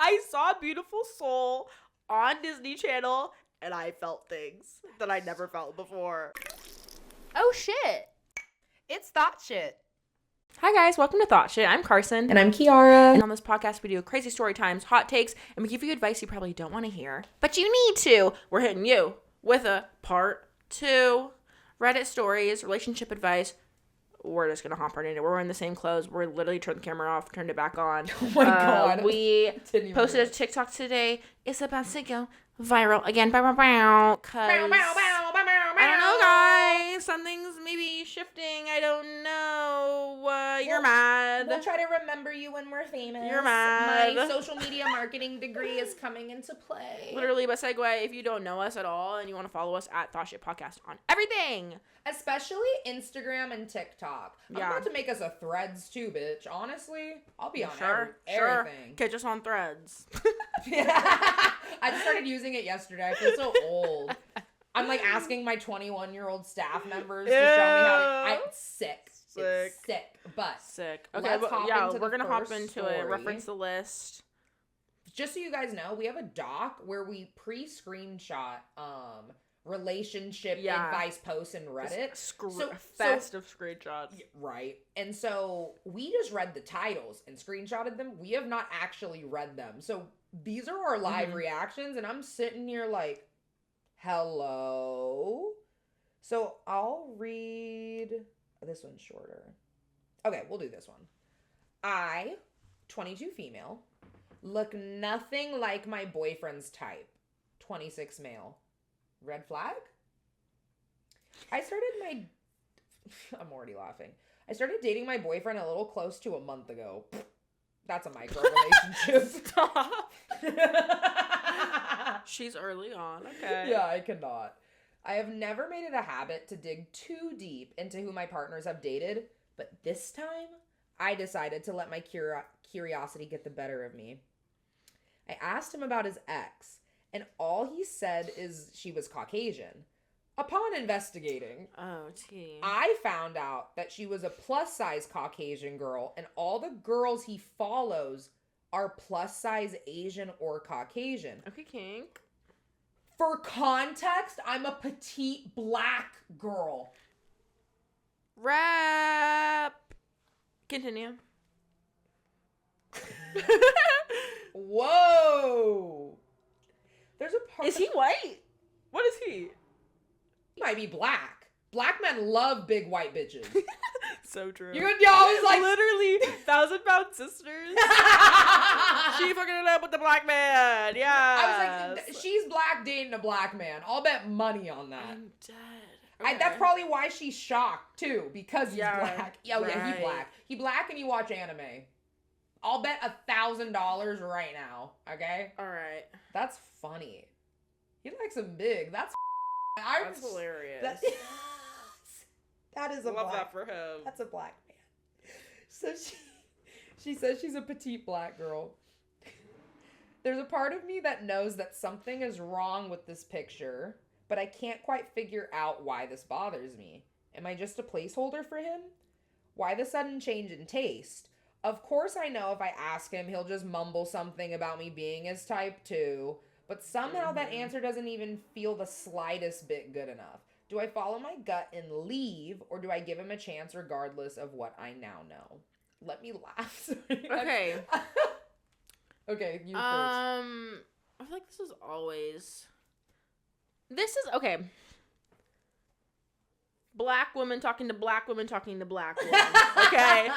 I saw Beautiful Soul on Disney Channel, and I felt things that I never felt before. Oh, shit. It's Thought Shit. Hi, guys. Welcome to Thought Shit. I'm Carson. And I'm Kiara. And on this podcast, we do crazy story times, hot takes, and we give you advice you probably don't want to hear, but you need to. We're hitting you with a part 2 Reddit stories, relationship advice. We're just going to hop right into it. We're wearing the same clothes. We're literally turned the camera off, turned it back on. Oh my God. We posted a TikTok today. It's about to go viral again. Bow, bow, bow. Cause I don't know, guys. Something's maybe shifting. I don't know. You're mad. We'll try to remember you when we're famous. You're mad. My social media marketing degree is coming into play. Literally, but segue, if you don't know us at all and you want to follow us at Thought Shit Podcast on everything. Especially Instagram and TikTok. I'm about to make us a Threads too, bitch. Honestly, I'll be on everything. Catch us on Threads. I just started using it yesterday. I feel so old. I'm like asking my 21-year-old staff members to show me how to. I'm sick. It's sick. But sick. Okay, we're gonna hop into it. Reference the list. Just so you guys know, we have a doc where we pre-screenshot relationship advice posts in Reddit. Fast of screenshots. Right. And so we just read the titles and screenshotted them. We have not actually read them. So these are our live reactions, and I'm sitting here like, hello. So I'll read. This one's shorter. Okay, we'll do this one. I, 22 female, look nothing like my boyfriend's type. 26 male. Red flag? I'm already laughing. I started dating my boyfriend a little close to a month ago. That's a micro relationship. Stop. She's early on. Okay. Yeah, I cannot. I have never made it a habit to dig too deep into who my partners have dated, but this time I decided to let my curiosity get the better of me. I asked him about his ex, and all he said is she was Caucasian. Upon investigating, I found out that she was a plus-size Caucasian girl, and all the girls he follows are plus-size Asian or Caucasian. Okay, kink. For context, I'm a petite black girl. Rap. Continue. Whoa. There's a part. Is he white? What is he? He might be black. Black men love big white bitches. So true. You're always like literally 1,000-pound sisters. She fucking it up with the black man. Yeah. I was like, she's black dating a black man. I'll bet money on that. I'm dead. Okay. That's probably why she's shocked too, because he's black. Oh right. Yeah, he black. He black and he watch anime. I'll bet $1,000 right now. Okay. All right. That's funny. He likes him big. That's hilarious. That is a love black. That for him. That's a black man. So she says she's a petite black girl. There's a part of me that knows that something is wrong with this picture, but I can't quite figure out why this bothers me. Am I just a placeholder for him? Why the sudden change in taste? Of course I know if I ask him, he'll just mumble something about me being his type too, but somehow that answer doesn't even feel the slightest bit good enough. Do I follow my gut and leave, or do I give him a chance regardless of what I now know? Let me laugh. Okay. Okay, you first. I feel like this is okay. Black woman talking to black woman talking to black woman. Okay.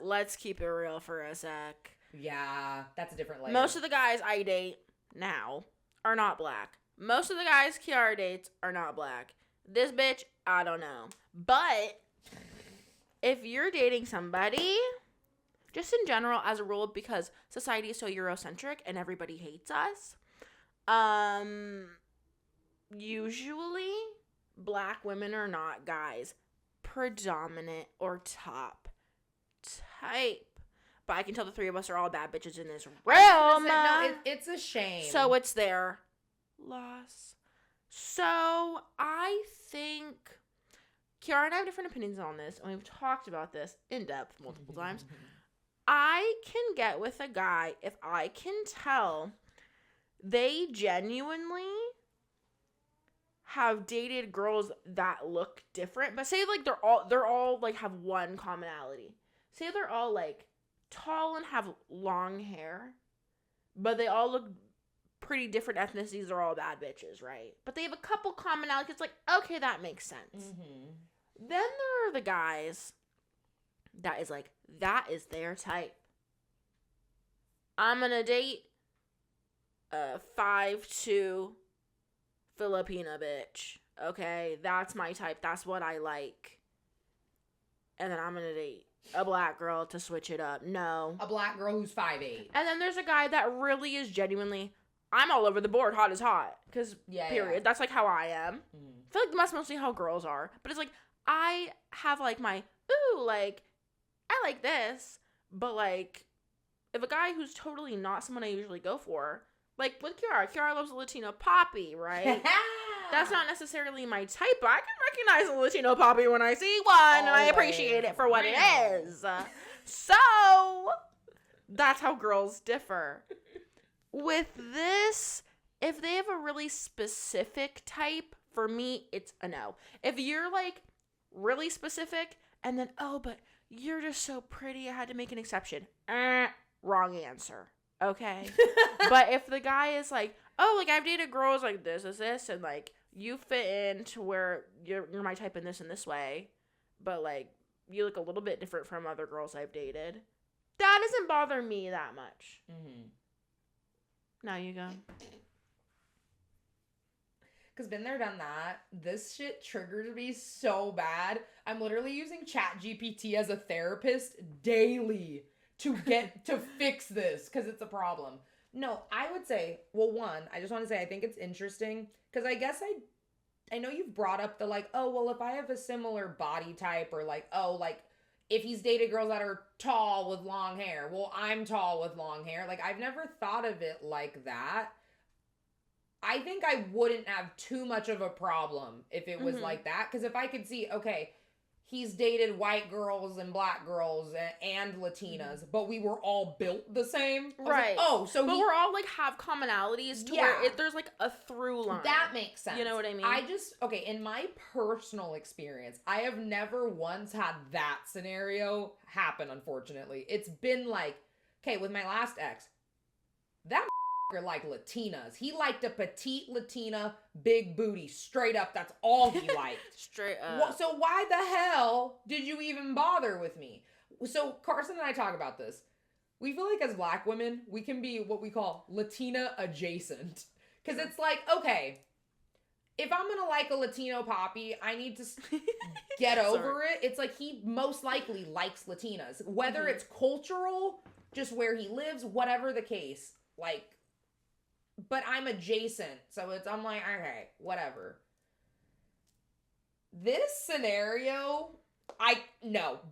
Let's keep it real for a sec. Yeah, that's a different layer. Most of the guys I date now are not black. Most of the guys Kiara dates are not black. This bitch, I don't know. But if you're dating somebody, just in general, as a rule, because society is so Eurocentric and everybody hates us, usually black women are not guys predominant or top type. But I can tell the three of us are all bad bitches in this realm. No, it's a shame. So it's their loss. So I think Kiara and I have different opinions on this, and we've talked about this in depth multiple times. I can get with a guy if I can tell they genuinely have dated girls that look different, but say like they're all like have one commonality. Say they're all like tall and have long hair, but they all look pretty different ethnicities. They're all bad bitches, right? But they have a couple commonalities. It's like, okay, that makes sense. Then there are the guys that is like, that is their type. I'm gonna date a 5'2" Filipina bitch. Okay, that's my type. That's what I like. And then I'm gonna date a black girl to switch it up. No. A black girl who's 5'8". And then there's a guy that really is genuinely, I'm all over the board, hot is hot. Because, period. Yeah. That's like how I am. I feel like that's mostly how girls are. But it's like, I have like my, ooh, like, I like this. But like, if a guy who's totally not someone I usually go for, like with Kiara loves a Latino poppy, right? That's not necessarily my type, but I can recognize a Latino poppy when I see one, and I appreciate it for what it is. So, that's how girls differ. With this, if they have a really specific type, for me, it's a no. If you're, like, really specific, and then, oh, but you're just so pretty, I had to make an exception. Wrong answer. Okay? But if the guy is like, oh, like, I've dated girls like this, and, like, you fit into where you're my type in this way, but, like, you look a little bit different from other girls I've dated, that doesn't bother me that much. Now you go. Because been there, done that. This shit triggers me so bad. I'm literally using ChatGPT as a therapist daily to get to fix this because it's a problem. No, I would say, well, one, I just want to say I think it's interesting because I guess I know you've brought up the like, oh, well, if I have a similar body type or like, oh, like if he's dated girls that are tall with long hair, well, I'm tall with long hair. Like I've never thought of it like that. I think I wouldn't have too much of a problem if it was like that because if I could see, okay, he's dated white girls and black girls and Latinas, but we were all built the same. Right. Like, but we're all like have commonalities to where there's like a through line. That makes sense. You know what I mean? In my personal experience, I have never once had that scenario happen, unfortunately. It's been like, okay, with my last ex, that like Latinas. He liked a petite Latina, big booty, straight up. That's all he liked. Straight up. So why the hell did you even bother with me? So Carson and I talk about this. We feel like as black women, we can be what we call Latina adjacent. Because it's like, okay, if I'm going to like a Latino poppy, I need to get over it. It's like he most likely likes Latinas. Whether it's cultural, just where he lives, whatever the case. Like, but I'm adjacent, so I'm like, okay, whatever. This scenario,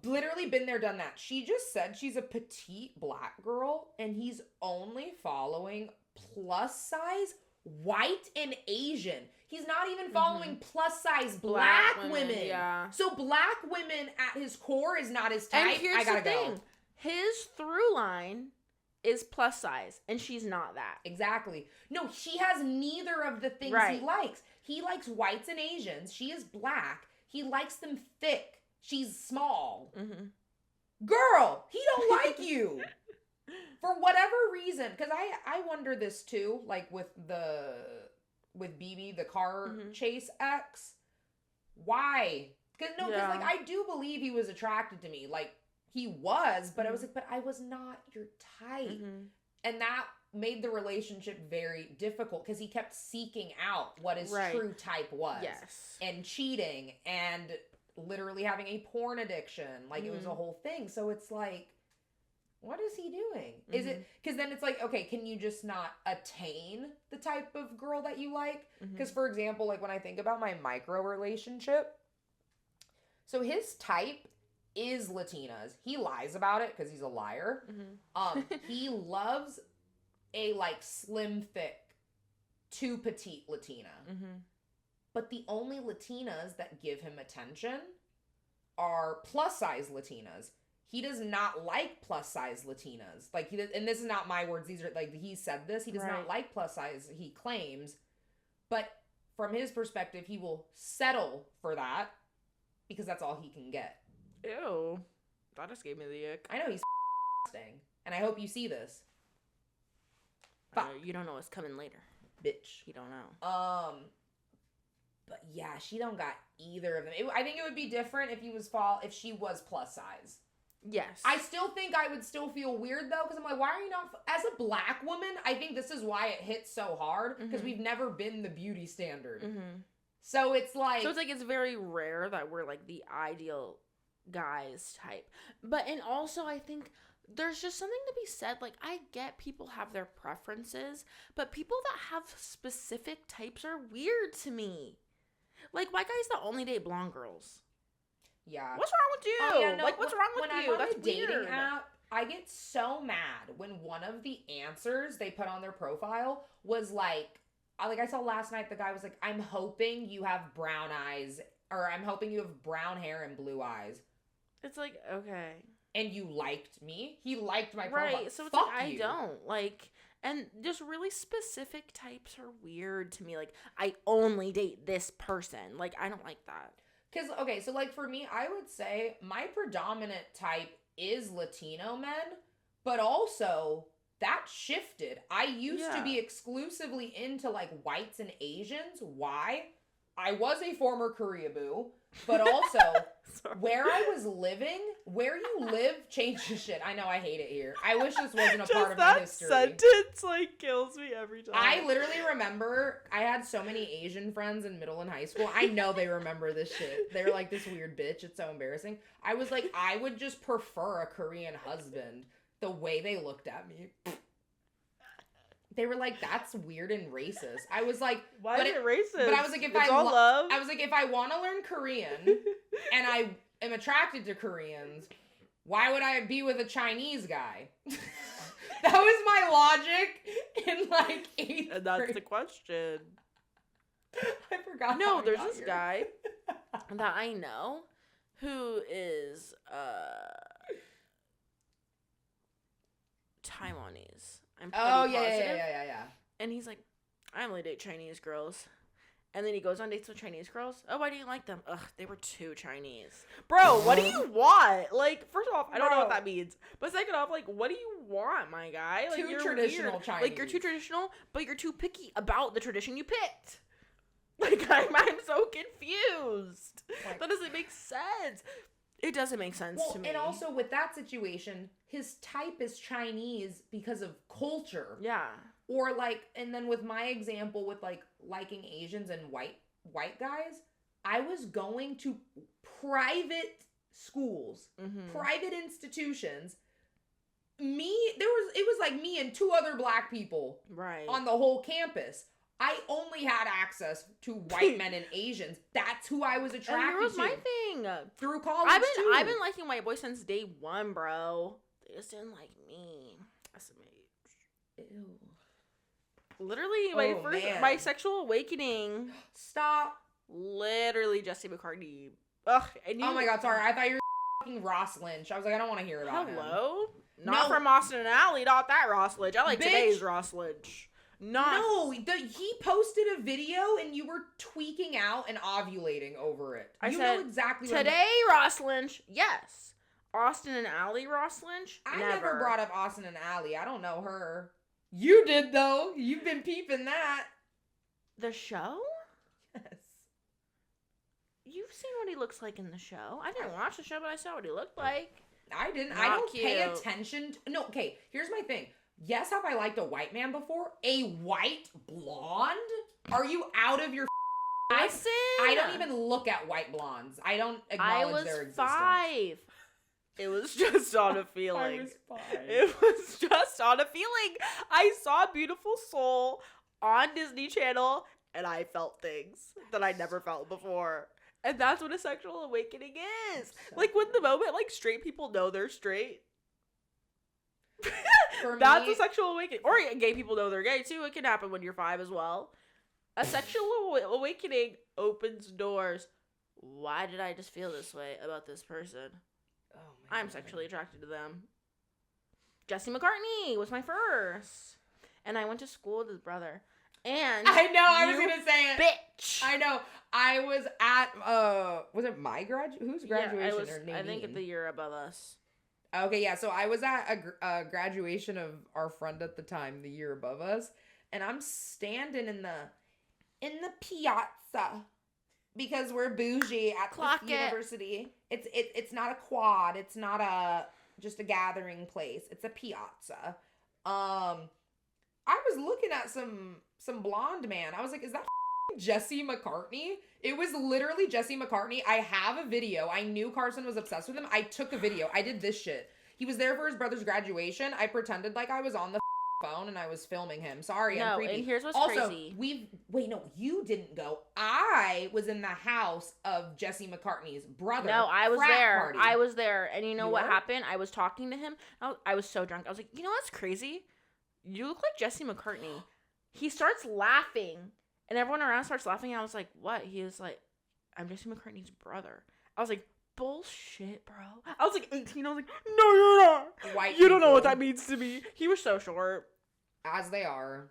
literally been there, done that. She just said she's a petite black girl, and he's only following plus size white and Asian. He's not even following plus size black women. Yeah. So black women at his core is not his type. And here's the thing. His through line is plus size, and she's not that. Exactly. No, she has neither of the things he likes. He likes whites and Asians. She is black. He likes them thick. She's small. Girl, he don't like you. For whatever reason. Because I wonder this too, like with BB, the car chase ex. Why? Because like I do believe he was attracted to me. Like, he was, but I was like, but I was not your type. And that made the relationship very difficult because he kept seeking out what his true type was. Yes. And cheating and literally having a porn addiction. Like, it was a whole thing. So it's like, what is he doing? Is it, because then it's like, okay, can you just not attain the type of girl that you like? Because, for example, like when I think about my micro relationship, so his type is Latinas. He lies about it because he's a liar. He loves a like slim, thick, too petite Latina. But the only Latinas that give him attention are plus size Latinas. he does not like plus size Latinas. Like, and this is not my words. These are, like, he said this. He does not like plus size, he claims. But from his perspective, he will settle for that because that's all he can get. Ew. That just gave me the ick. I know, he's disgusting. And I hope you see this. You don't know what's coming later. Bitch. You don't know. But yeah, she don't got either of them. I think it would be different if she was plus size. Yes. I still think I would still feel weird, though, because I'm like, why are you not... As a black woman, I think this is why it hits so hard, because we've never been the beauty standard. So it's like... it's very rare that we're, like, the ideal guys type. And also, I think there's just something to be said. Like, I get people have their preferences, but people that have specific types are weird to me. Like, white guys that only date blonde girls. Yeah. What's wrong with you? Oh, yeah, no, like, what's wrong with when you? I'm on That's a dating weird. app, I get so mad when one of the answers they put on their profile was like I saw last night, the guy was like, I'm hoping you have brown eyes, or I'm hoping you have brown hair and blue eyes. It's like, okay. And you liked me? He liked my profile. Right, so it's Fuck like, you. I don't. Like, and just really specific types are weird to me. Like, I only date this person. Like, I don't like that. Because, okay, so, like, for me, I would say my predominant type is Latino men, but also that shifted. I used to be exclusively into, like, whites and Asians. Why? I was a former Koreaboo, but also where I was living, where you live changes shit. I know, I hate it here. I wish this wasn't a part of my history. That sentence, like, kills me every time. I literally remember I had so many Asian friends in middle and high school. I know they remember this shit. They were like, this weird bitch. It's so embarrassing. I was like, I would just prefer a Korean husband the way they looked at me. They were like, that's weird and racist. I was like, why is it racist? But I was like, if I want to learn Korean and I am attracted to Koreans, why would I be with a Chinese guy? That was my logic in like 8th And that's grade. the question. I forgot. No, there's this guy that I know who is Taiwanese. I'm pretty positive. Yeah. And he's like, I only date Chinese girls. And then he goes on dates with Chinese girls. Oh, why do you like them? Ugh, they were too Chinese. Bro, what do you want? Like, first off, I don't know what that means. But second off, like, what do you want, my guy? Like, too you're traditional weird. Chinese. Like, you're too traditional, but you're too picky about the tradition you picked. Like, I'm so confused. That doesn't make sense. It doesn't make sense to me. And also with that situation, his type is Chinese because of culture. Yeah. Or like, and then with my example with like liking Asians and white guys, I was going to private schools, private institutions. It was like me and 2 other black people on the whole campus. I only had access to white men and Asians. That's who I was attracted to. That was my thing. Through college, I've been liking white boys since day 1, bro. They just didn't like me. SMH. Ew. Literally, my sexual awakening. Stop. Literally, Jesse McCartney. Ugh. Oh my god, sorry. I thought you were fucking Ross Lynch. I was like, I don't want to hear about him. Hello? Not from Austin and Alley, not that Ross Lynch. I like today's Ross Lynch. No, he posted a video and you were tweaking out and ovulating over it. I said, know exactly what today, Ross Lynch, yes. Austin and Alley, Ross Lynch, I never brought up Austin and Alley. I don't know her. You did, though. You've been peeping that. The show? Yes. You've seen what he looks like in the show. I didn't watch the show, but I saw what he looked like. I didn't. Not I don't cute. pay attention. No, okay, here's my thing. Yes, have I liked a white man before? A white blonde? Are you out of your Listen. I don't even look at white blondes. I don't acknowledge their existence. I was 5. It was just on a feeling. I was 5. It was just on a feeling. I saw Beautiful Soul on Disney Channel, and I felt things that I never felt before. And that's what a sexual awakening is. Like, when the moment, like, straight people know they're straight. That's a sexual awakening. Or gay people know they're gay, too. It can happen when you're 5 as well. A sexual awakening opens doors. Why did I just feel this way about this person? Oh, I'm sexually attracted to them. Jesse McCartney was my first. And I went to school with his brother. And I know, I was going to say it. Bitch. I know. I was at, was it my whose graduation or Nadine? I think at the year above us. Okay, yeah. So I was at a graduation of our friend at the time, the year above us. And I'm standing in the piazza. Because we're bougie at the university. It's not a quad. It's not just a gathering place. It's a piazza. I was looking at some blonde man. I was like, is that Jesse McCartney? It was literally Jesse McCartney. I have a video. I knew Carson was obsessed with him. I took a video. I did this shit. He was there for his brother's graduation. I pretended like I was on the phone and I was filming him. Sorry, I'm creepy. And here's what's also, crazy. You didn't go. I was in the house of Jesse McCartney's brother. No, I was there. Party. I was there. And you know what were? happened? I was talking to him. I was so drunk. I was like, you know what's crazy? You look like Jesse McCartney. He starts laughing. And everyone around starts laughing. And I was like, what? He was like, I'm Jesse McCartney's brother. I was like, bullshit, bro. I was like 18. I was like, no, you're not. White you don't know what people. that means to me. He was so short. As they are.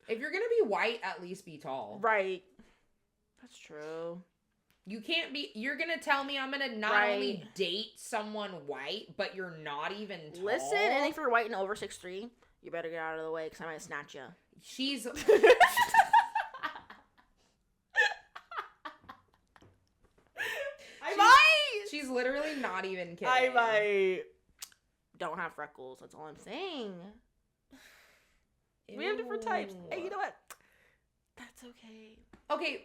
If you're gonna be white, at least be tall. Right. That's true. You can't be. You're gonna tell me I'm gonna not only date someone white, but you're not even tall? Listen, and if you're white and over 6'3", you better get out of the way because I might snatch you. She's. I might. She's literally not even kidding. I might. Don't have freckles. That's all I'm saying. Ew. We have different types. Hey, you know what? That's okay. Okay,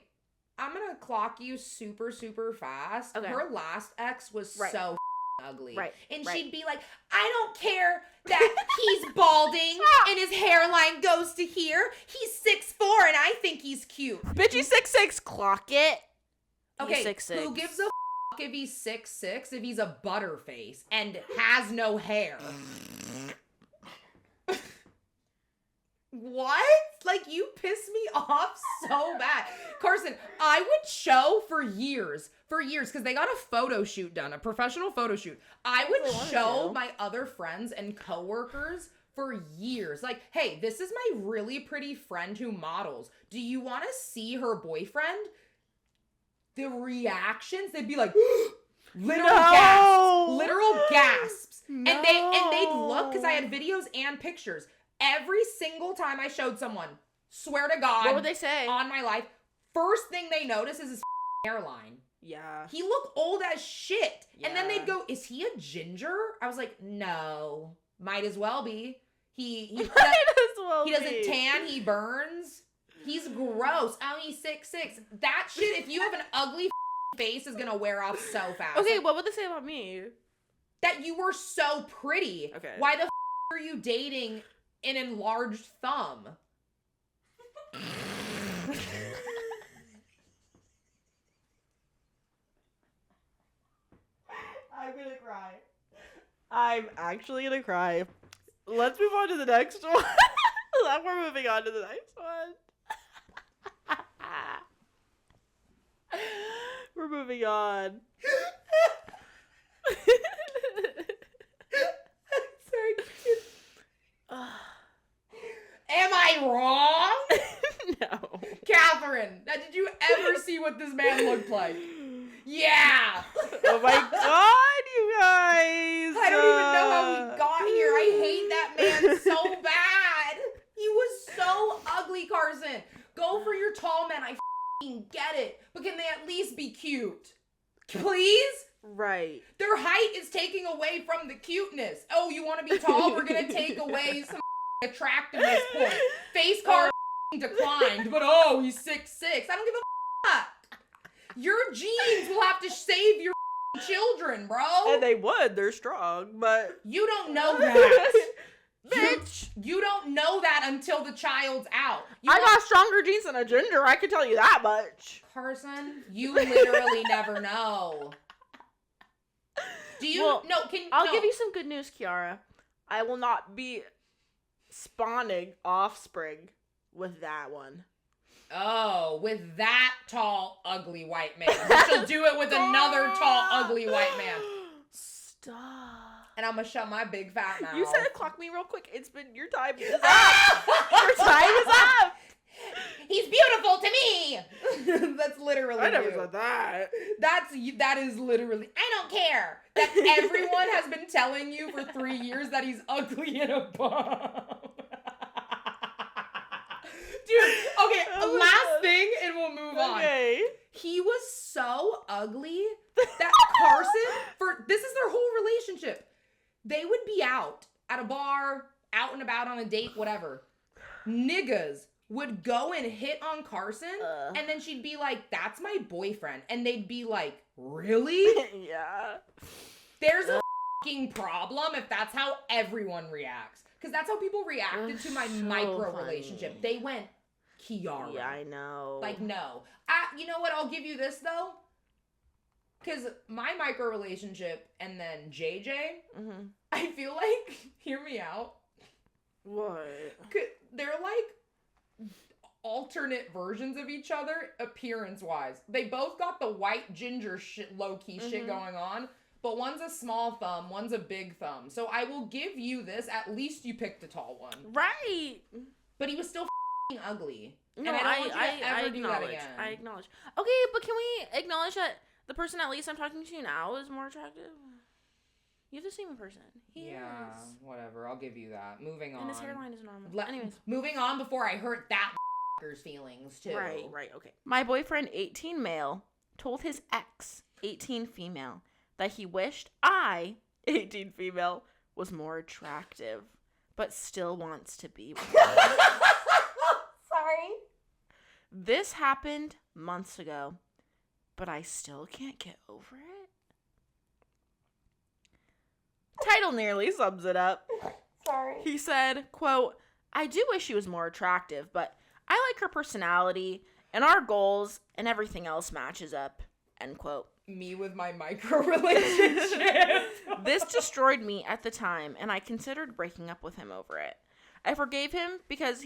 I'm gonna clock you super, super fast. Okay. Her last ex was so ugly. Right. And right. she'd be like, I don't care that he's balding and his hairline goes to here. He's 6'4" and I think he's cute. Bitch, he's 6'6". Clock it. Okay, He's 6'6". who gives a if he's 6'6" if he's a butterface and has no hair? What? Like, you piss me off so bad. Carson, I would show for years, because they got a photo shoot done, a professional photo shoot. I would show my other friends and coworkers for years. Like, hey, this is my really pretty friend who models. Do you want to see her boyfriend? The reactions, they'd be like, literal gasps. No. And they'd look, because I had videos and pictures. Every single time I showed someone, swear to God, What would they say? on my life, first thing they notice is his hairline. Yeah. He looked old as shit. Yeah. And then they'd go, is he a ginger? I was like, no, might as well be. He doesn't tan, he burns. He's gross. Oh, he's 6'6". That shit, if you have an ugly face, is gonna wear off so fast. Okay, Like, what would they say about me? that you were so pretty. Okay. Why the are you dating an enlarged thumb? I'm gonna cry. I'm actually gonna cry. Let's move on to the next one. We're moving on to the next one. We're moving on. Sorry. Am I wrong? No. Catherine, now did you ever see what this man looked like? Yeah. Oh my God, you guys. I don't even know how we got here. I hate that man so bad. He was so ugly, Carson. Go for your tall men. I f***ing get it. But can they at least be cute? Please? Right. Their height is taking away from the cuteness. Oh, you want to be tall? We're going to take away some attractiveness point. Face card declined, but oh, he's 6'6". I don't give a fuck. Your genes will have to save your children, bro. And they would. They're strong, but... You don't know that. Bitch. You don't know that until the child's out. I got stronger genes than a ginger. I can tell you that much. Carson, you literally never know. Do you? Well, I'll no. give you some good news, Kiara. I will not be spawning offspring with that one. Oh, with that tall, ugly white man. But she'll do it with another tall, ugly white man. Stop. and I'm gonna shut my big fat mouth. You said clock me real quick. It's been, your time is up. Your time is up. He's beautiful to me. That's literally I never you. said that. That is literally, I don't care. That everyone has been telling you for 3 years that he's ugly and a bum. Dude, okay, last thing and we'll move on. He was so ugly that Carson, this is their whole relationship. They would be out at a bar, out and about on a date, whatever. Niggas would go and hit on Carson, and then she'd be like, that's my boyfriend. And they'd be like, really? Yeah. There's a fucking problem if that's how everyone reacts. Because that's how people reacted to my micro relationship. They went, Kiara. Yeah, I know. Like, no. You know what? I'll give you this, though. Because my micro relationship and then JJ, I feel like, hear me out. What? They're like alternate versions of each other appearance-wise. They both got the white ginger shit, low-key shit going on, but one's a small thumb, one's a big thumb. So I will give you this. At least you picked a tall one. Right. But he was still ugly. No, and I don't want you to ever do that again. I acknowledge. Okay, but can we acknowledge that the person at least I'm talking to now is more attractive? You have the same person. He is. Whatever. I'll give you that. Moving on. And his hairline is normal. Anyways. Moving on before I hurt that feelings, too. Right, okay. My boyfriend, 18 male, told his ex, 18 female, that he wished I, 18 female, was more attractive, but still wants to be with me. Sorry. This happened months ago, but I still can't get over it. Title nearly sums it up. Sorry. He said, quote, I do wish she was more attractive, but I like her personality and our goals and everything else matches up, end quote. Me with my micro relationship. This destroyed me at the time, and I considered breaking up with him over it. I forgave him because Because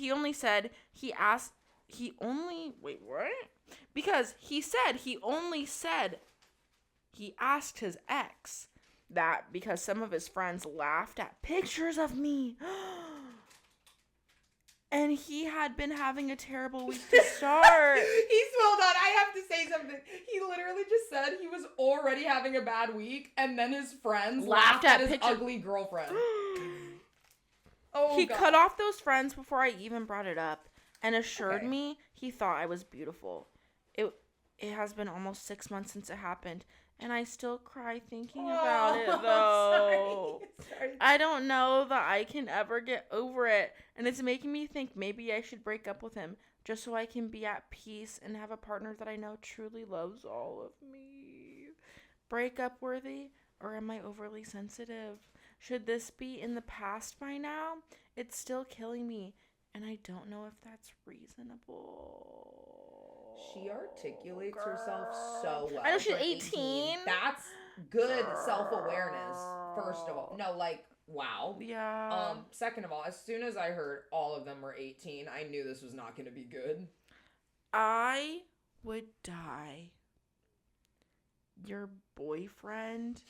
he asked his ex that because some of his friends laughed at pictures of me. And he had been having a terrible week to start. Hold on, I have to say something. He literally just said he was already having a bad week, and then his friends laughed at his ugly girlfriend. He cut off those friends before I even brought it up, and assured me he thought I was beautiful. It has been almost 6 months since it happened, and I still cry thinking about it, though. Sorry. I don't know that I can ever get over it, and it's making me think maybe I should break up with him just so I can be at peace and have a partner that I know truly loves all of me. Breakup worthy, or am I overly sensitive? Should this be in the past by now? It's still killing me, and I don't know if that's reasonable. She articulates herself so well. I know she's 18. That's good self-awareness, first of all. No, like, wow. Yeah. Second of all, as soon as I heard all of them were 18, I knew this was not going to be good. I would die. Your boyfriend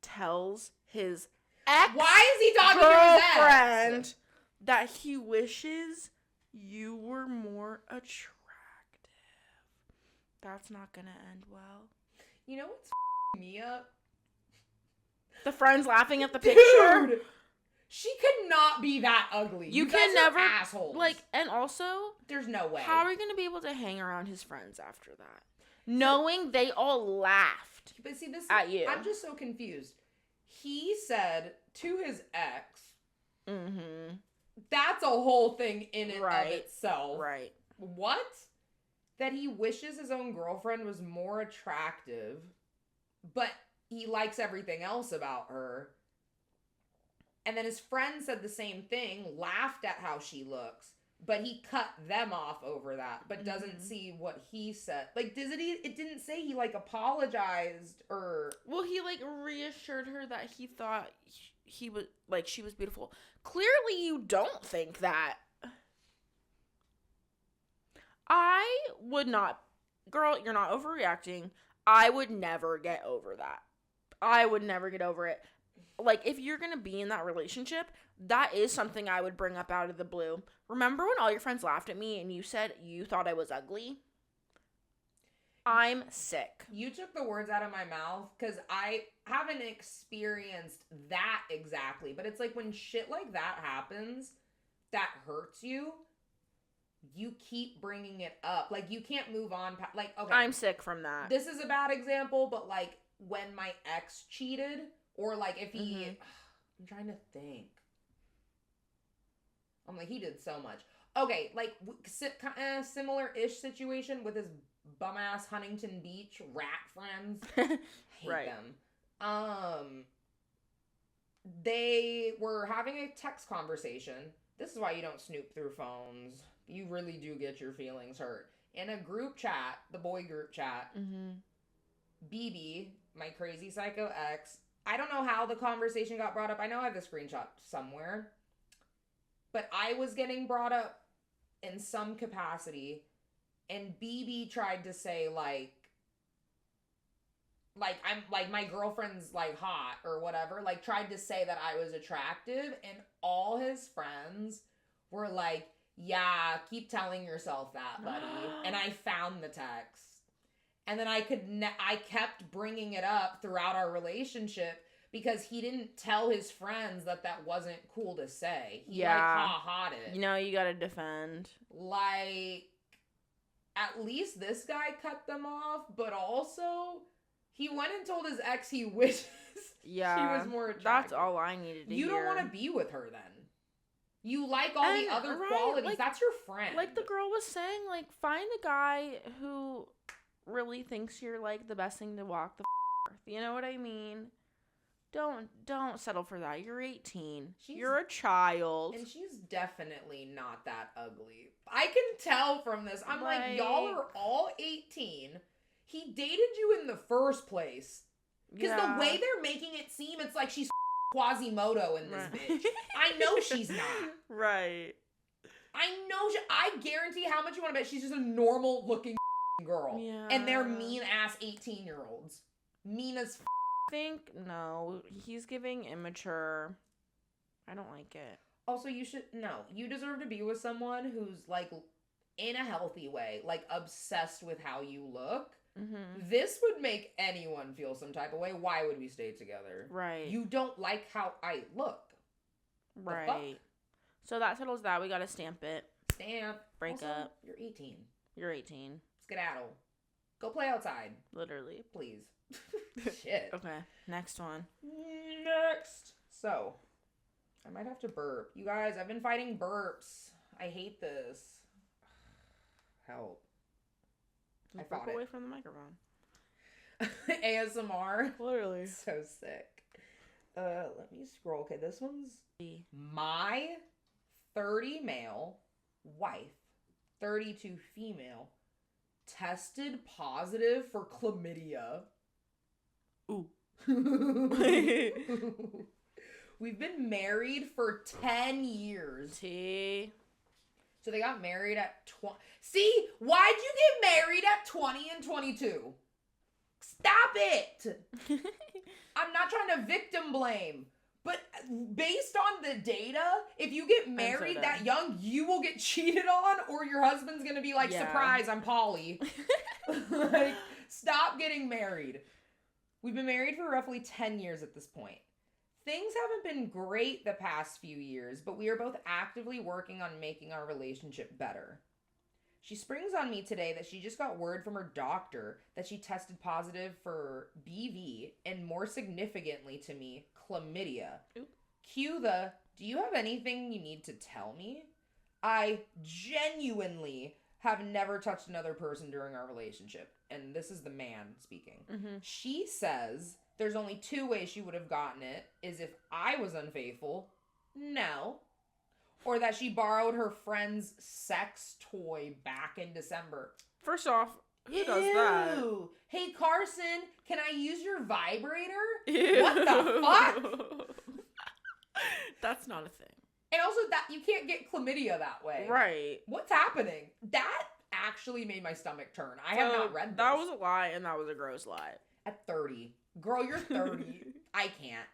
tells his ex Why is he talking to his girlfriend that he wishes you were more attractive. That's not gonna end well. You know what's me up? The friends laughing at the picture. Dude, she could not be that ugly. You can never assholes. And also, there's no way. How are you gonna be able to hang around his friends after that, knowing they all laughed? But see, this at you. I'm just so confused. He said to his ex, that's a whole thing in and of itself. Right. What? That he wishes his own girlfriend was more attractive, but he likes everything else about her. And then his friend said the same thing, laughed at how she looks, but he cut them off over that, but doesn't see what he said. Like, it didn't say he, like, apologized or... Well, he, like, reassured her that he thought he was, like, she was beautiful. Clearly you don't think that. I would not... Girl, you're not overreacting. I would never get over that. I would never get over it. like, if you're gonna be in that relationship, that is something I would bring up out of the blue. Remember when all your friends laughed at me and you said you thought I was ugly? I'm sick. You took the words out of my mouth because I haven't experienced that exactly. But it's like when shit like that happens, that hurts you, you keep bringing it up. Like, you can't move on. Like, okay. I'm sick from that. This is a bad example, but like when my ex cheated, or like if he... I'm trying to think. I'm like, he did so much. Okay, like similar-ish situation with his bum-ass Huntington Beach rat friends. Hate Right. them. They were having a text conversation. This is why you don't snoop through phones. You really do get your feelings hurt. In a group chat, the boy group chat, BB, my crazy psycho ex, I don't know how the conversation got brought up. I know I have the screenshot somewhere. But I was getting brought up in some capacity, and BB tried to say, like I'm, like, my girlfriend's, like, hot or whatever, like, tried to say that I was attractive, and all his friends were like, yeah, keep telling yourself that, buddy. And I found the text. And then I kept bringing it up throughout our relationship because he didn't tell his friends that wasn't cool to say. He, like, ha-ha'd it. You know, you gotta defend. Like, at least this guy cut them off, but also... he went and told his ex he wishes she was more attractive. That's all I needed to hear. You don't want to be with her then. You like all the other qualities. Like, that's your friend. Like the girl was saying, like, find a guy who really thinks you're, like, the best thing to walk the earth. You know what I mean? Don't settle for that. You're 18. You're a child. And she's definitely not that ugly. I can tell from this. I'm like, y'all are all 18. He dated you in the first place. Because the way they're making it seem, it's like she's Quasimodo in this bitch. I know she's not. Right. I guarantee how much you want to bet she's just a normal looking girl. Yeah. And they're mean ass 18-year-olds. Mean as I think, no, he's giving immature. I don't like it. Also, you deserve to be with someone who's, like, in a healthy way, like, obsessed with how you look. Mm-hmm. This would make anyone feel some type of way. Why would we stay together? Right. You don't like how I look. Right. So that settles that. We gotta stamp it. Stamp. Break also, up. You're 18. You're 18. Skedaddle. Go play outside. Literally. Please. Shit. Okay. Next one. Next. So, I might have to burp. You guys, I've been fighting burps. I hate this. Help. I fought away from the microphone. ASMR. Literally. So sick. Let me scroll. Okay, this one's my 30 male wife, 32 female, tested positive for chlamydia. Ooh. We've been married for 10 years. So they got married at 20. See? Why'd you get married at 20 and 22? Stop it! I'm not trying to victim blame. But based on the data, if you get married that young, you will get cheated on, or your husband's going to be like, surprise, I'm Polly. Like, stop getting married. We've been married for roughly 10 years at this point. Things haven't been great the past few years, but we are both actively working on making our relationship better. She springs on me today that she just got word from her doctor that she tested positive for BV and, more significantly to me, chlamydia. Oop. Cue the, do you have anything you need to tell me? I genuinely have never touched another person during our relationship. And this is the man speaking. Mm-hmm. She says there's only two ways she would have gotten it, is if I was unfaithful, no, or that she borrowed her friend's sex toy back in December. First off, who does that? Hey, Carson, can I use your vibrator? Ew. What the fuck? That's not a thing. And also, that you can't get chlamydia that way. Right. What's happening? That actually made my stomach turn. I have not read this. That was a lie, and that was a gross lie. At 30. Girl, you're 30. I can't.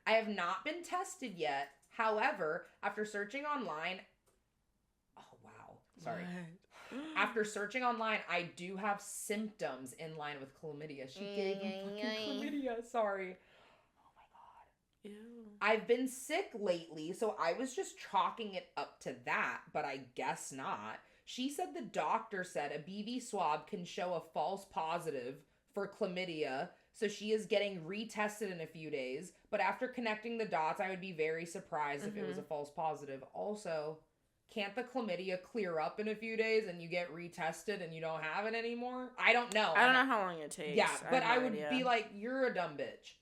I have not been tested yet. However, after searching online, oh wow, sorry. After searching online, I do have symptoms in line with chlamydia. She gave me fucking chlamydia. Sorry. Oh my god. Ew. I've been sick lately, so I was just chalking it up to that, but I guess not. She said the doctor said a BV swab can show a false positive for chlamydia, so she is getting retested in a few days. But after connecting the dots, I would be very surprised if it was a false positive. Also, can't the chlamydia clear up in a few days and you get retested and you don't have it anymore? I don't know. I don't know how long it takes. Yeah, but I would be like, you're a dumb bitch.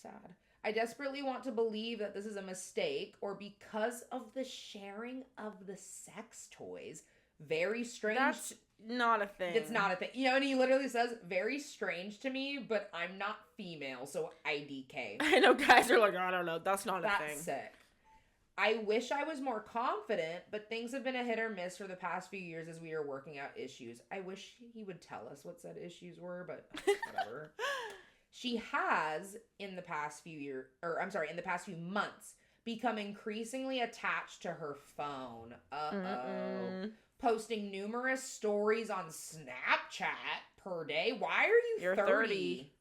Sad. I desperately want to believe that this is a mistake or because of the sharing of the sex toys. Very strange. That's not a thing. It's not a thing. You know, and he literally says, very strange to me, but I'm not female, so IDK. I know guys are like, I don't know. That's not a thing. That's sick. I wish I was more confident, but things have been a hit or miss for the past few years as we are working out issues. I wish he would tell us what said issues were, but whatever. She has, in the past few months, become increasingly attached to her phone. Posting numerous stories on Snapchat per day. Why are you 30?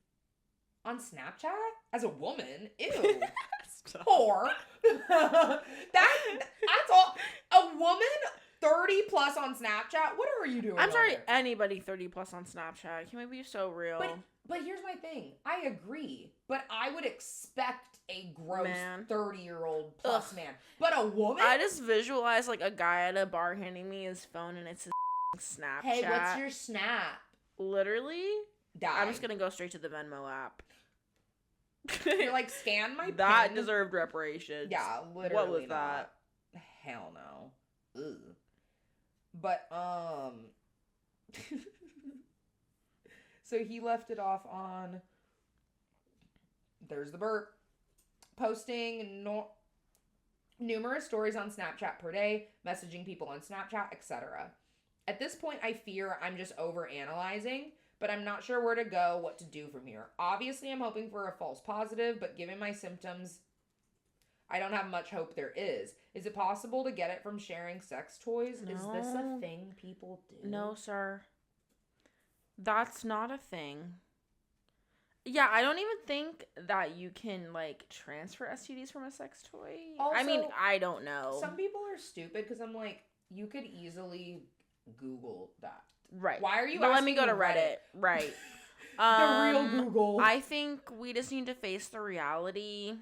On Snapchat? As a woman? Ew. Whore. That's all. A woman 30 plus on Snapchat? What are you doing? I'm sorry, anybody 30 plus on Snapchat. Can we be so real? But here's my thing. I agree. But I would expect a gross 30-year-old plus man. But a woman? I just visualize like a guy at a bar handing me his phone and it's his Snapchat. Hey, what's your Snap? Literally? Die. I'm just going to go straight to the Venmo app. You're like, scan my That pin. deserved reparations. Yeah, literally. What was that? Hell no. Ugh. But, so he left it off on, there's the burp, posting numerous stories on Snapchat per day, messaging people on Snapchat, etc. At this point, I fear I'm just overanalyzing, but I'm not sure where to go, what to do from here. Obviously, I'm hoping for a false positive, but given my symptoms, I don't have much hope there is. Is it possible to get it from sharing sex toys? No. Is this a thing people do? No, sir. That's not a thing. Yeah, I don't even think that you can, like, transfer STDs from a sex toy. Also, I mean, I don't know. Some people are stupid because I'm like, you could easily Google that. Right. Why are you But asking let me go to Reddit. Right. The real Google. I think we just need to face the reality.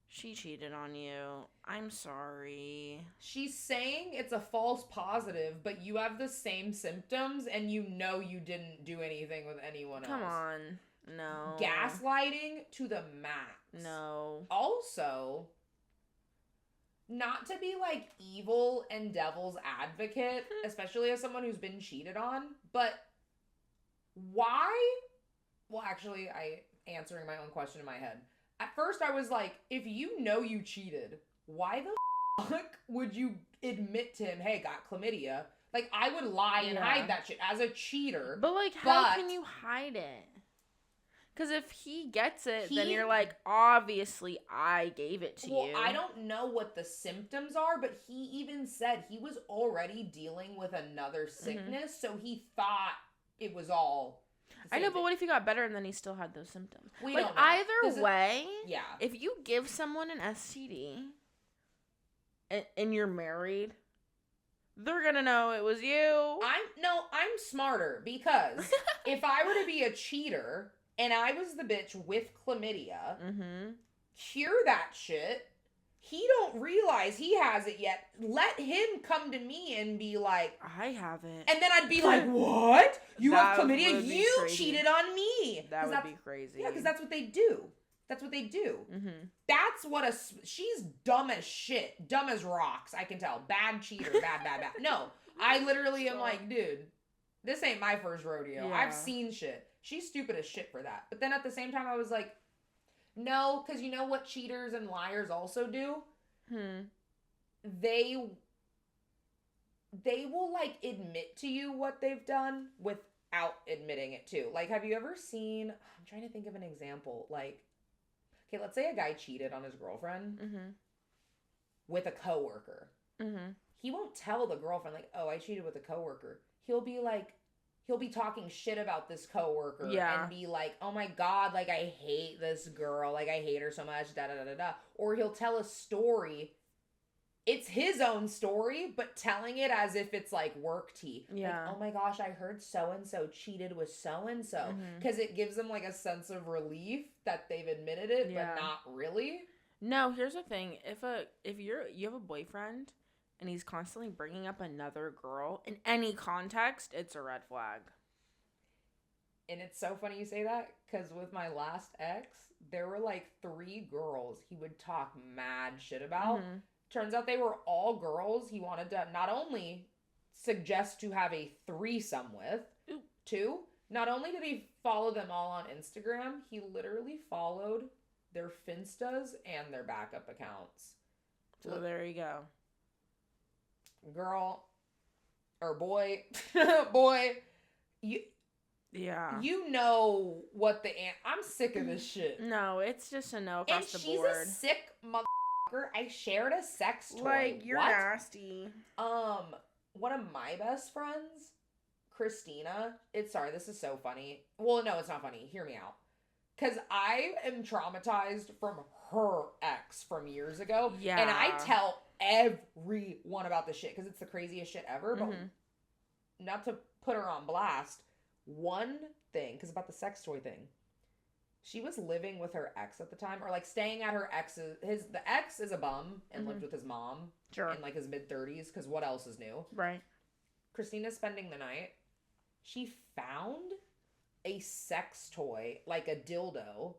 She cheated on you. I'm sorry. She's saying it's a false positive, but you have the same symptoms and you know you didn't do anything with anyone else. Come on. No. Gaslighting to the max. No. Also, not to be like evil and devil's advocate, especially as someone who's been cheated on, but why? Well, actually, answering my own question in my head. At first, I was like, if you know you cheated, why the fuck would you admit to him, hey, got chlamydia? Like, I would lie and hide that shit as a cheater. But, like, how can you hide it? Because if he gets it, then you're like, obviously, I gave it to you. Well, I don't know what the symptoms are, but he even said he was already dealing with another sickness, so he thought it was all... I know, but what if he got better and then he still had those symptoms? We like, don't know. Either way, yeah. If you give someone an STD and you're married, they're gonna know it was you. I'm smarter, because if I were to be a cheater and I was the bitch with chlamydia, cure that shit. He don't realize he has it yet. Let him come to me and be like, I have it. And then I'd be like, what? You have chlamydia? You crazy. Cheated on me. That would be crazy. Yeah, because that's what they do. That's what they do. That's what she's dumb as shit. Dumb as rocks, I can tell. Bad cheater. Bad. No, I literally am like, dude, this ain't my first rodeo. Yeah. I've seen shit. She's stupid as shit for that. But then at the same time, I was like, no, because you know what cheaters and liars also do? They will, like, admit to you what they've done out admitting it too. Like, have you ever seen, I'm trying to think of an example. Like, okay, let's say a guy cheated on his girlfriend with a coworker. He won't tell the girlfriend, like, oh, I cheated with a coworker. He'll be talking shit about this coworker and be like, oh my God, like, I hate this girl. Like, I hate her so much, da-da-da-da-da. Or he'll tell a story. It's his own story, but telling it as if it's, like, work tea. Yeah. Like, oh my gosh, I heard so-and-so cheated with so-and-so. Because it gives them, like, a sense of relief that they've admitted it, but not really. No, here's the thing. If you have a boyfriend and he's constantly bringing up another girl in any context, it's a red flag. And it's so funny you say that, because with my last ex, there were like 3 girls he would talk mad shit about. Turns out they were all girls he wanted to not only suggest to have a threesome with, 2, not only did he follow them all on Instagram, he literally followed their Finstas and their backup accounts. So there you go. Girl, or boy, you know what I'm sick of this shit. No, it's just a no across the board. And she's a sick motherfucker. I shared a sex toy. Like, you're nasty. One of my best friends, Christina, this is so funny. Well, no, it's not funny. Hear me out. Because I am traumatized from her ex from years ago. Yeah. And I tell everyone about this shit because it's the craziest shit ever. But not to put her on blast, one thing, because about the sex toy thing, she was living with her ex at the time, or like staying at her ex's. The ex is a bum and lived with his mom in like his mid-30s, because what else is new? Right. Christina's spending the night. She found a sex toy, like a dildo,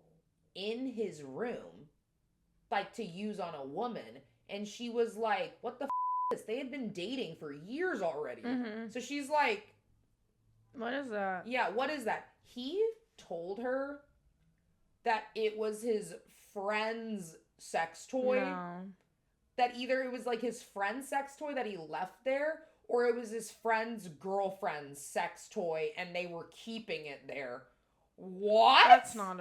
in his room, like to use on a woman. And she was like, what the is this? They had been dating for years already. So she's like, what is that? Yeah, what is that? He told her that it was his friend's sex toy. No. That either it was like his friend's sex toy that he left there, or it was his friend's girlfriend's sex toy and they were keeping it there. What? That's not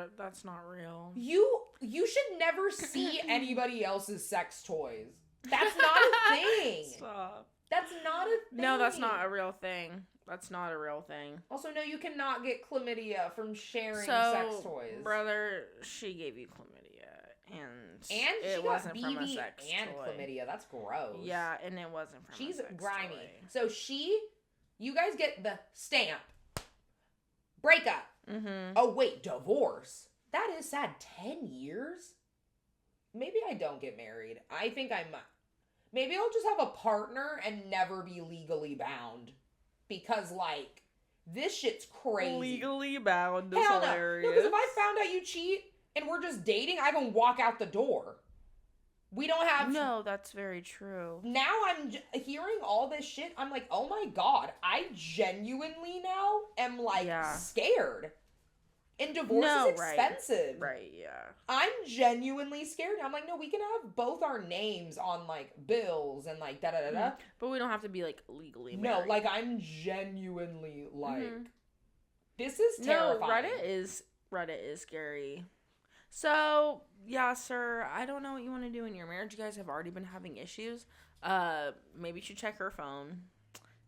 real. You should never see anybody else's sex toys. That's not a thing. Stop. That's not a thing. No, that's not a real thing. That's not a real thing. Also, no, you cannot get chlamydia from sharing sex toys. Brother, she gave you chlamydia, and it she wasn't got from BV a sex and toy. Chlamydia. That's gross. Yeah, and it wasn't from She's a sex grimy. toy. So you guys get the stamp. Breakup. Oh, wait, divorce. That is sad. 10 years? Maybe I don't get married. I think I might. Maybe I'll just have a partner and never be legally bound. Because, like, this shit's crazy. Legally bound is Hell hilarious. No, because if I found out you cheat and we're just dating, I can walk out the door. We don't have... No, that's very true. Now I'm hearing all this shit. I'm like, oh my God. I genuinely now am, like, scared. And divorce is expensive. Right, yeah. I'm genuinely scared. I'm like, no, we can have both our names on, like, bills and, like, da-da-da-da. But we don't have to be, like, legally married. No, like, I'm genuinely, like, this is terrifying. No, Reddit is scary. So, yeah, sir, I don't know what you want to do in your marriage. You guys have already been having issues. Maybe you should check her phone.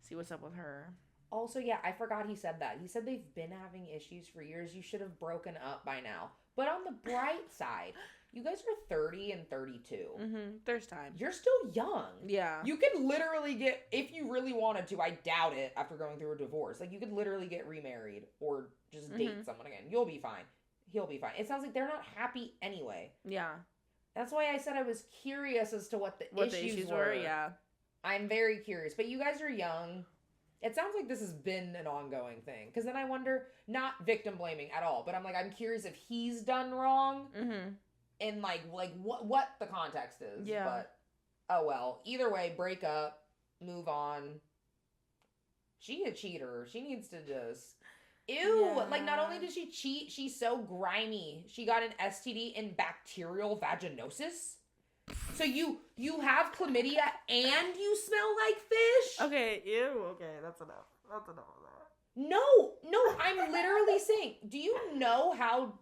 See what's up with her. Also, yeah, I forgot he said that. He said they've been having issues for years. You should have broken up by now. But on the bright side, you guys are 30 and 32. There's time. You're still young. Yeah. You could literally get, if you really wanted to, I doubt it after going through a divorce. Like, you could literally get remarried or just date someone again. You'll be fine. He'll be fine. It sounds like they're not happy anyway. Yeah. That's why I said I was curious as to what the issues were. Yeah. I'm very curious. But you guys are young. It sounds like this has been an ongoing thing. Because then I wonder, not victim blaming at all, but I'm like, I'm curious if he's done wrong. And like what the context is. Yeah. But, oh well. Either way, break up, move on. She a cheater. She needs to just... Ew. Yeah. Like, not only did she cheat, she's so grimy. She got an STD in bacterial vaginosis. So you have chlamydia and you smell like fish? Okay, ew. Okay, that's enough. That's enough of that. No, I'm literally saying, do you know how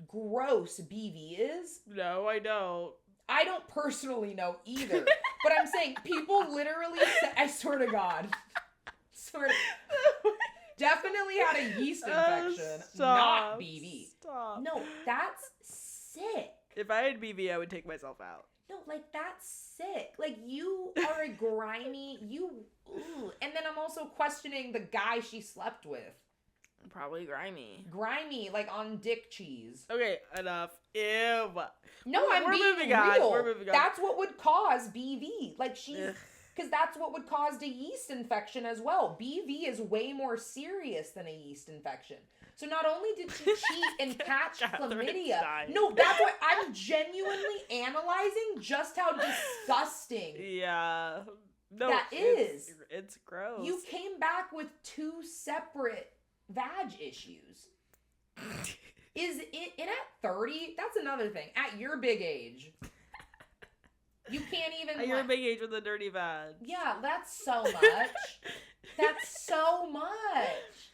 gross BV is? No, I don't. I don't personally know either. But I'm saying people literally say, I swear to God. Definitely had a yeast infection, not BV. Stop. No, that's sick. If I had BV, I would take myself out. No, like, that's sick. Like, you are a grimy, ooh. And then I'm also questioning the guy she slept with. Probably grimy. Grimy, like on dick cheese. Okay, enough. Ew. No, We're being moving real. on. We're moving on. That's what would cause BV. Like, she's... Ugh. Because that's what would cause the yeast infection as well. BV is way more serious than a yeast infection. So not only did she cheat and catch chlamydia. No, that's what I'm genuinely analyzing just how disgusting. Yeah. No, that is. It's gross. You came back with 2 separate vag issues. Is it, and at 30, that's another thing. At your big age, you can't even. At your big age with a dirty vag. Yeah, that's so much. That's so much.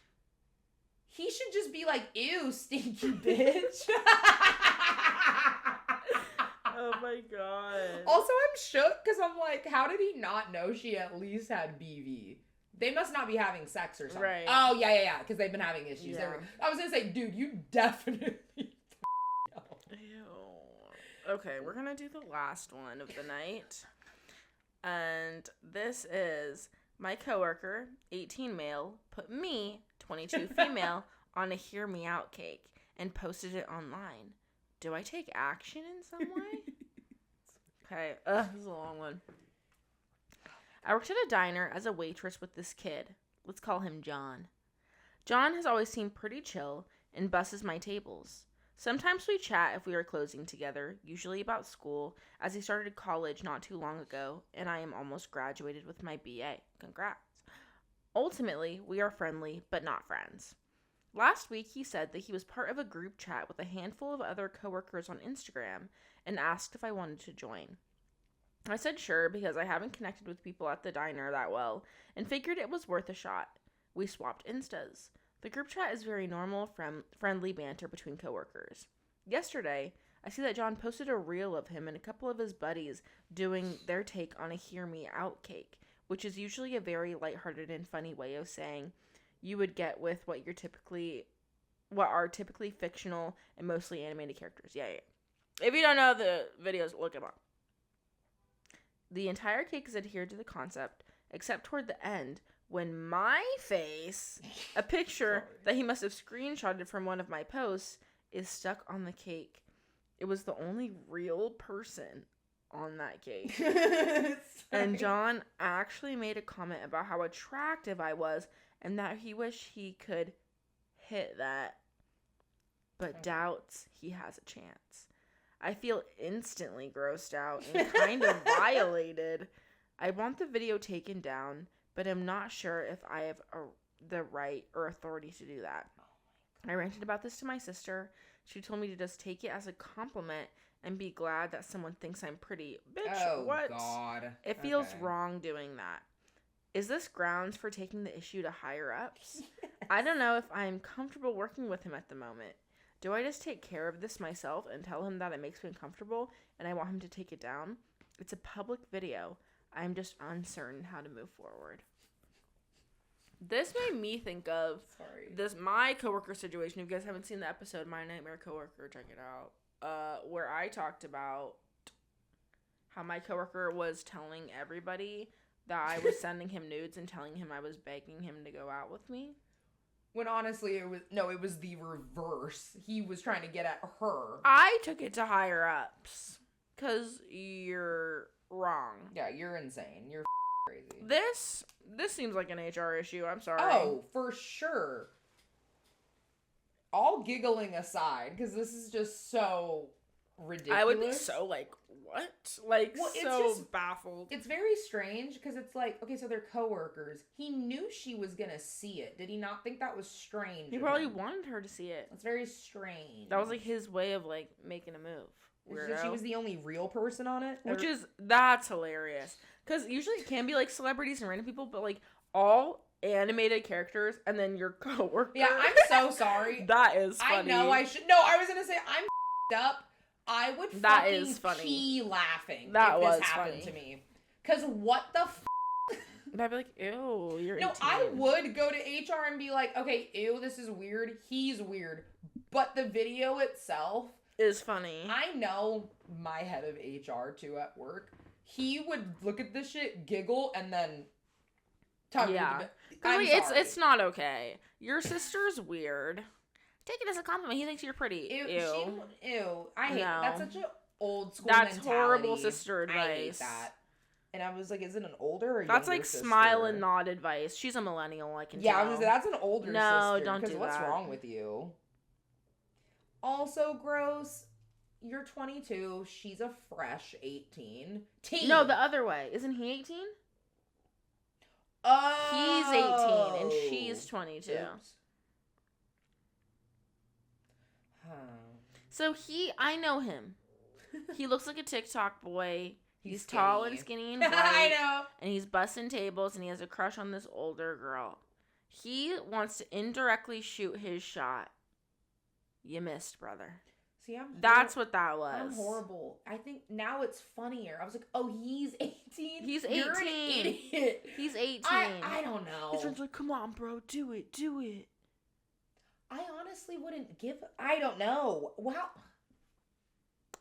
He should just be like, ew, stinky bitch. Oh my god. Also, I'm shook because I'm like, how did he not know she at least had BV? They must not be having sex or something. Right. Oh, yeah, because they've been having issues. Yeah. I was going to say, dude, you definitely know. Ew. Okay, we're going to do the last one of the night. And this is my coworker, 18 male, put me, 22 female, on a hear me out cake and posted it online. Do I take action in some way? Okay, this is a long one. I worked at a diner as a waitress with this kid. Let's call him John. John has always seemed pretty chill and busses my tables. Sometimes we chat if we are closing together, usually about school, as he started college not too long ago, and I am almost graduated with my BA. Congrats. Ultimately, we are friendly, but not friends. Last week, he said that he was part of a group chat with a handful of other coworkers on Instagram and asked if I wanted to join. I said sure because I haven't connected with people at the diner that well and figured it was worth a shot. We swapped Instas. The group chat is very normal, friendly banter between coworkers. Yesterday, I see that John posted a reel of him and a couple of his buddies doing their take on a hear me out cake, which is usually a very lighthearted and funny way of saying you would get with what are typically fictional and mostly animated characters. Yeah. If you don't know the videos, look them up. The entire cake is adhered to the concept, except toward the end, when my face, a picture that he must have screenshotted from one of my posts, is stuck on the cake. It was the only real person on that cake. And John actually made a comment about how attractive I was and that he wished he could hit that, but doubts he has a chance. I feel instantly grossed out and kind of violated. I want the video taken down, but I'm not sure if I have the right or authority to do that. I ranted about this to my sister. She told me to just take it as a compliment and be glad that someone thinks I'm pretty. Bitch, what? God. It feels wrong doing that. Is this grounds for taking the issue to higher ups? Yes. I don't know if I'm comfortable working with him at the moment. Do I just take care of this myself and tell him that it makes me uncomfortable and I want him to take it down? It's a public video. I'm just uncertain how to move forward. This made me think of my coworker situation. If you guys haven't seen the episode, My Nightmare Coworker, check it out. Where I talked about how my coworker was telling everybody that I was sending him nudes and telling him I was begging him to go out with me. When honestly, it was the reverse. He was trying to get at her. I took it to higher ups. Because you're wrong. Yeah, you're insane. You're crazy. This seems like an HR issue. I'm sorry. Oh, for sure. All giggling aside, because this is just so ridiculous. I would be so what? So baffled. It's very strange because it's like, okay, so they're coworkers. He knew she was going to see it. Did he not think that was strange? He probably wanted her to see it. That's very strange. That was his way of making a move. Weirdo. She was the only real person on it? That's hilarious. Because usually it can be celebrities and random people, but all animated characters and then your coworker. Yeah, I'm so sorry. That is funny. I know I should. No, I was gonna say I'm up. I would That fucking is funny. pee laughing That if was this happened funny. to me. Cause what the And I'd be like, ew, you're 18. No, I would go to HR and be like, okay, ew, this is weird. He's weird. But the video itself is funny. I know my head of HR too at work. He would look at this shit, giggle, and then talk Yeah. to me. It's not okay. Your sister's weird. Take it as a compliment. He thinks you're pretty. Ew. I hate that's such an old school That's mentality. horrible sister advice. I hate that. And I was like, is it an older or That's younger like sister? smile and nod advice. She's a millennial, I can tell. Yeah, I was gonna say, that's an older sister. No, don't do that. Because what's wrong with you? Also gross. You're 22. She's a fresh 18. Teen. No, the other way. Isn't he 18? Oh. He's 18 and she's 22. Oops. So I know him. He looks like a TikTok boy. He's skinny. tall and skinny and white. I know. And he's busting tables and he has a crush on this older girl. He wants to indirectly shoot his shot. You missed, brother. See, That's what that was. I'm horrible. I think now it's funnier. I was like, oh, he's 18? He's 18. You're an idiot. He's 18. I don't know. His friend's like, come on, bro. Do it. I honestly wouldn't give... I don't know. Wow.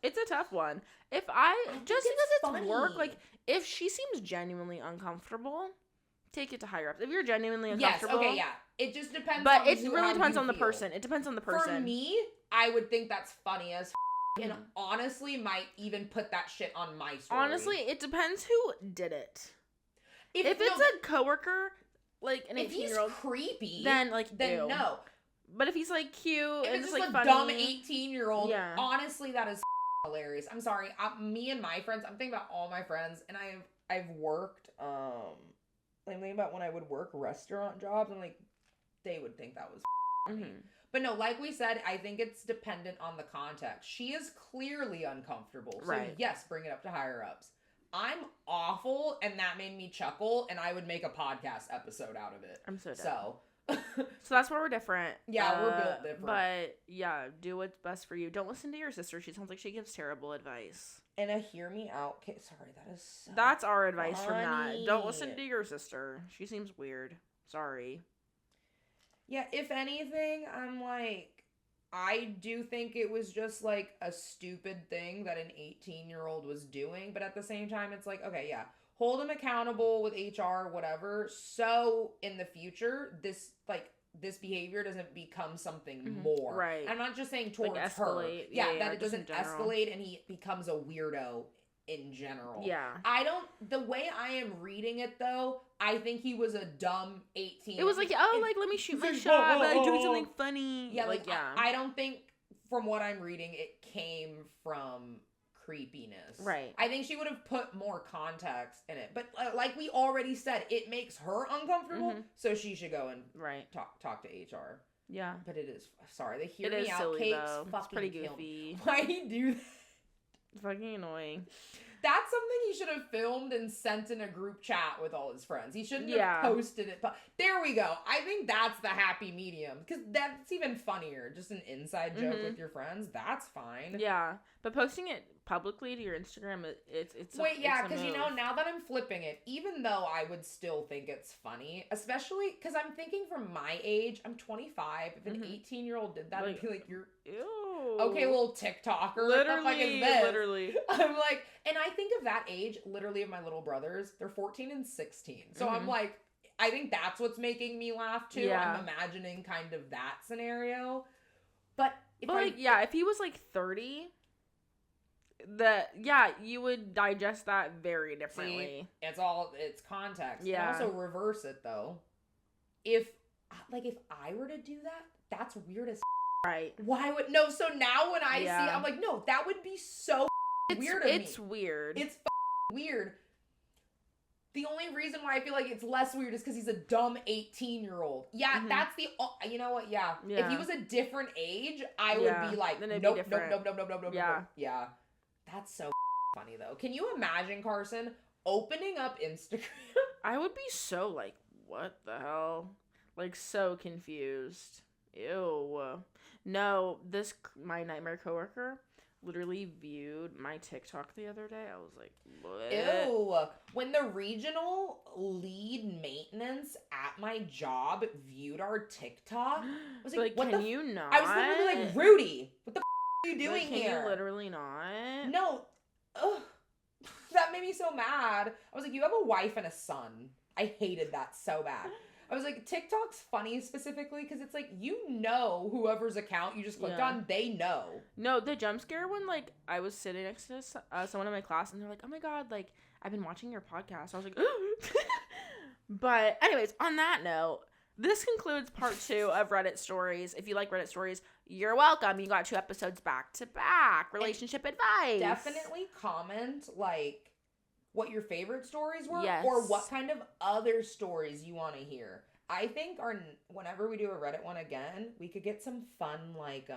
It's a tough one. Just because it's work, like, if she seems genuinely uncomfortable, take it to higher ups. If you're genuinely uncomfortable... Yes, okay, yeah. It just depends but on it really depends on the person. It depends on the person. For me, I would think that's funny as and honestly might even put that shit on my story. Honestly, it depends who did it. If it's a coworker, like an 18-year-old... If he's creepy, then ew. No. But if he's, like, cute if and it's just, like, a funny... dumb 18-year-old, yeah. Honestly, that is hilarious. I'm sorry. Me and my friends, I'm thinking about all my friends, and I've worked, I'm thinking about when I would work restaurant jobs, and, like, they would think that was funny. Mm-hmm. But no, like we said, I think it's dependent on the context. She is clearly uncomfortable. So, yes, bring it up to higher ups. I'm awful, and that made me chuckle, and I would make a podcast episode out of it. I'm so done. So... So that's where we're different. Yeah, we're built different. But yeah, do what's best for you. Don't listen to your sister. She sounds like she gives terrible advice. And a hear me out. Okay, sorry, that is so That's our advice funny. from that. Don't listen to your sister. She seems weird. Sorry. Yeah, if anything, I'm like, I do think it was just like a stupid thing that an 18-year-old was doing. But at the same time, it's like, okay, yeah. Hold them accountable with HR, whatever. So in the future, this behavior doesn't become something more. Right. I'm not just saying towards like her. Yeah, that it doesn't general. escalate and he becomes a weirdo in general. Yeah. The way I am reading it though, I think he was a dumb 18. It was like, let me shoot my shot, but I do something funny. Yeah, yeah. I don't think from what I'm reading it came from creepiness. Right. I think she would have put more context in it. But like we already said, it makes her uncomfortable, so she should go and talk to HR. Yeah. But it is sorry, the hear it me is out silly, cakes though. fucking It's pretty goofy. Why do you do that? It's fucking annoying. That's something he should have filmed and sent in a group chat with all his friends. He shouldn't have posted it. But there we go. I think that's the happy medium. Because that's even funnier. Just an inside joke with your friends. That's fine. Yeah. But posting it publicly to your Instagram, it's Wait, because now that I'm flipping it, even though I would still think it's funny, especially because I'm thinking from my age, I'm 25. If an 18-year-old did that, I'd be like, you're... Ew. Okay, little TikToker. Literally, what the fuck is this? literally. I'm like, and I think of that age, literally of my little brothers, they're 14 and 16. So I'm like, I think that's what's making me laugh too. Yeah. I'm imagining kind of that scenario. But if he was like 30, you would digest that very differently. See, it's context. Yeah. And also reverse it though. If I were to do that, that's weird as right. Why would so now when I see I'm like, no, that would be so weird to me. It's weird. It's weird. The only reason why I feel like it's less weird is because he's a dumb 18-year-old. Yeah, that's the... You know what? Yeah. If he was a different age, I would be like, nope. Yeah. That's so funny, though. Can you imagine, Carson, opening up Instagram? I would be so like, what the hell? Like, so confused. Ew. No, my nightmare coworker literally viewed my TikTok the other day. I was like, what? Ew. When the regional lead maintenance at my job viewed our TikTok, I was like, what can you not? I was literally like, Rudy, what the are you doing can here? You literally not? No. Ugh. That made me so mad. I was like, you have a wife and a son. I hated that so bad. I was like, TikTok's funny specifically because it's like, whoever's account you just clicked on, they know. No, the jump scare when, like, I was sitting next to someone in my class and they're like, oh my God, like, I've been watching your podcast. I was like, but anyways, on that note, this concludes part 2 of Reddit Stories. If you like Reddit Stories, you're welcome. You got 2 episodes back to back. Relationship advice. Definitely comment, like, what your favorite stories were, yes, or what kind of other stories you want to hear. I think whenever we do a Reddit one again, we could get some fun, like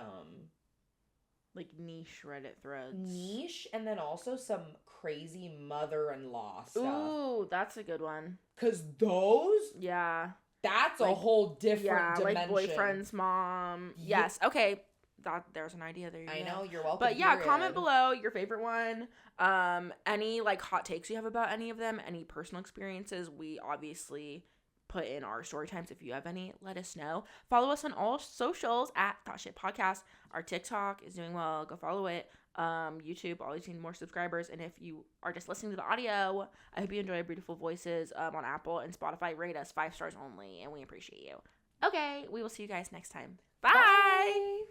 niche Reddit threads. Niche, and then also some crazy mother-in-law stuff. Ooh, that's a good one. 'Cause those, yeah, that's a whole different dimension. Like boyfriend's mom. Yeah. Yes, okay. There's an idea there. I know, you're welcome. But yeah, comment below your favorite one. Any like hot takes you have about any of them, any personal experiences. We obviously put in our story times. If you have any, let us know. Follow us on all socials at Thought Shit Podcast. Our TikTok is doing well. Go follow it. YouTube always need more subscribers. And if you are just listening to the audio, I hope you enjoy our beautiful voices on Apple and Spotify. Rate us 5 stars only, and we appreciate you. Okay, we will see you guys next time. Bye.